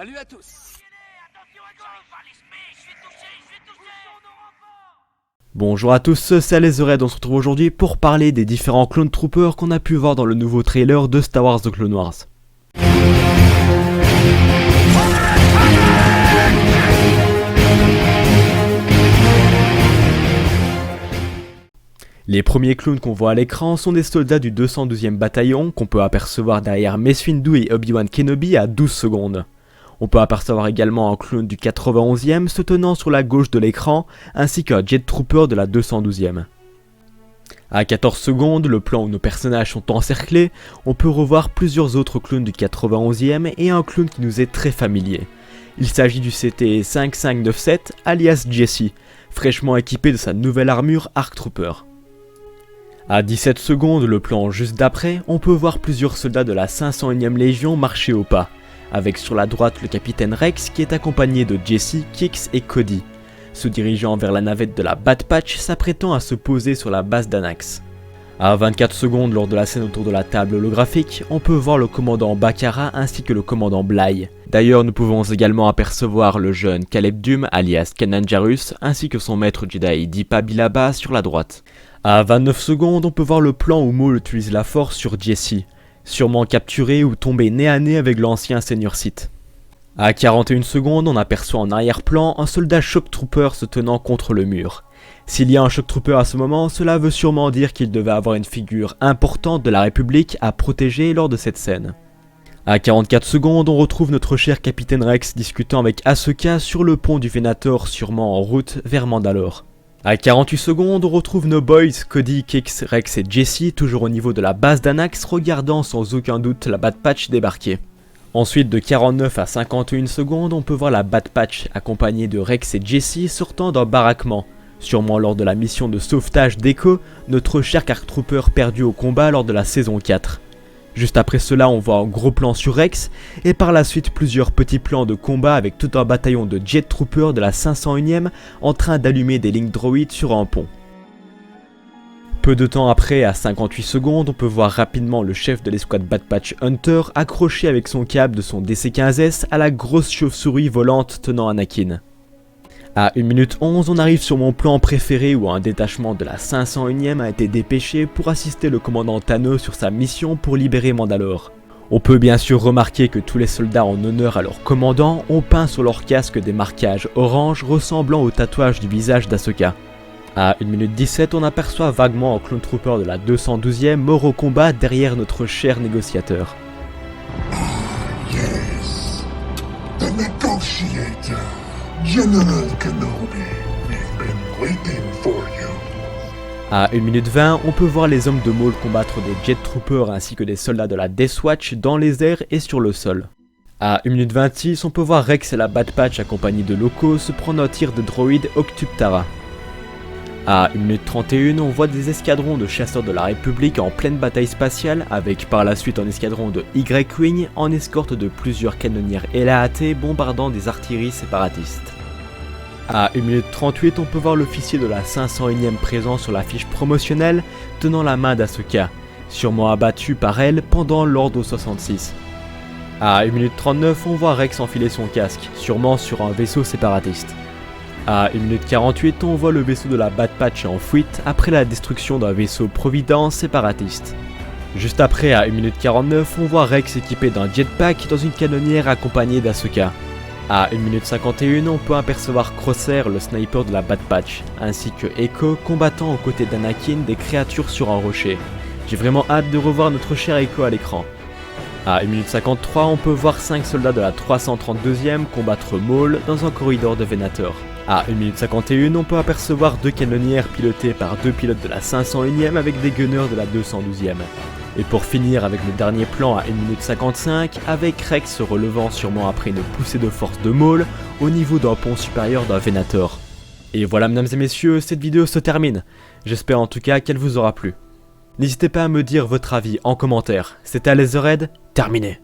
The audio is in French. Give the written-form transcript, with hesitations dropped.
Salut à tous. Bonjour à tous, c'est Alezored, on se retrouve aujourd'hui pour parler des différents Clone Troopers qu'on a pu voir dans le nouveau trailer de Star Wars The Clone Wars. Les premiers clones qu'on voit à l'écran sont des soldats du 212e bataillon qu'on peut apercevoir derrière Mace Windu et Obi-Wan Kenobi à 12 secondes. On peut apercevoir également un clone du 91e se tenant sur la gauche de l'écran, ainsi qu'un Jet Trooper de la 212e. À 14 secondes, le plan où nos personnages sont encerclés, on peut revoir plusieurs autres clones du 91e et un clone qui nous est très familier. Il s'agit du CT-5597 alias Jesse, fraîchement équipé de sa nouvelle armure Arc Trooper. À 17 secondes, le plan juste d'après, on peut voir plusieurs soldats de la 501e Légion marcher au pas, avec sur la droite le capitaine Rex qui est accompagné de Jesse, Kix et Cody, se dirigeant vers la navette de la Bad Patch s'apprêtant à se poser sur la base d'Anax. À 24 secondes lors de la scène autour de la table holographique, on peut voir le commandant Bakara ainsi que le commandant Bly. D'ailleurs, nous pouvons également apercevoir le jeune Caleb Dume alias Kanan Jarrus ainsi que son maître Jedi Deepa Billaba sur la droite. À 29 secondes, on peut voir le plan où Maul utilise la force sur Jesse, sûrement capturé ou tombé nez à nez avec l'ancien Seigneur Sith. À 41 secondes, on aperçoit en arrière-plan un soldat Shock Trooper se tenant contre le mur. S'il y a un Shock Trooper à ce moment, cela veut sûrement dire qu'il devait avoir une figure importante de la République à protéger lors de cette scène. À 44 secondes, on retrouve notre cher capitaine Rex discutant avec Ahsoka sur le pont du Venator, sûrement en route vers Mandalore. À 48 secondes, on retrouve nos boys, Cody, Kix, Rex et Jesse, toujours au niveau de la base d'Anax, regardant sans aucun doute la Bad Patch débarquer. Ensuite, de 49 à 51 secondes, on peut voir la Bad Patch accompagnée de Rex et Jesse sortant d'un baraquement, sûrement lors de la mission de sauvetage d'Echo, notre cher Arc Trooper perdu au combat lors de la saison 4. Juste après cela, on voit un gros plan sur Rex, et par la suite plusieurs petits plans de combat avec tout un bataillon de Jet Troopers de la 501e en train d'allumer des lignes droïdes sur un pont. Peu de temps après, à 58 secondes, on peut voir rapidement le chef de l'escouade Bad Patch Hunter accroché avec son câble de son DC-15S à la grosse chauve-souris volante tenant Anakin. À 1 minute 11, on arrive sur mon plan préféré où un détachement de la 501e a été dépêché pour assister le commandant Tano sur sa mission pour libérer Mandalore. On peut bien sûr remarquer que tous les soldats en honneur à leur commandant ont peint sur leur casque des marquages orange ressemblant au tatouage du visage d'Ahsoka. À 1 minute 17, on aperçoit vaguement un clone trooper de la 212e mort au combat derrière notre cher négociateur. Yes, the negotiator. General Kenobi, we've been waiting for you. À 1 minute 20, on peut voir les hommes de Maul combattre des Jet Troopers ainsi que des soldats de la Death Watch dans les airs et sur le sol. À 1 minute 26, on peut voir Rex et la Bad Patch accompagnés de Loco se prendre un tir de droïde Octuptara. À 1 minute 31, on voit des escadrons de chasseurs de la République en pleine bataille spatiale avec par la suite un escadron de Y-Wing en escorte de plusieurs canonnières LAAT bombardant des artilleries séparatistes. À 1 minute 38, on peut voir l'officier de la 501e présent sur la fiche promotionnelle tenant la main d'Ahsoka, sûrement abattu par elle pendant l'Ordre 66. À 1 minute 39, on voit Rex enfiler son casque, sûrement sur un vaisseau séparatiste. À 1 minute 48, on voit le vaisseau de la Bad Patch en fuite après la destruction d'un vaisseau Providence séparatiste. Juste après, à 1 minute 49, on voit Rex équipé d'un jetpack dans une canonnière accompagné d'Ahsoka. À 1 minute 51, on peut apercevoir Crosshair, le sniper de la Bad Patch, ainsi que Echo combattant aux côtés d'Anakin des créatures sur un rocher. J'ai vraiment hâte de revoir notre cher Echo à l'écran. À 1 minute 53, on peut voir 5 soldats de la 332e combattre Maul dans un corridor de Venator. À 1 minute 51, on peut apercevoir 2 canonnières pilotées par 2 pilotes de la 501e avec des gunners de la 212e. Et pour finir avec le dernier plan à 1 minute 55, avec Rex se relevant sûrement après une poussée de force de Maul au niveau d'un pont supérieur d'un Venator. Et voilà mesdames et messieurs, cette vidéo se termine. J'espère en tout cas qu'elle vous aura plu. N'hésitez pas à me dire votre avis en commentaire. C'était Alezored, terminé.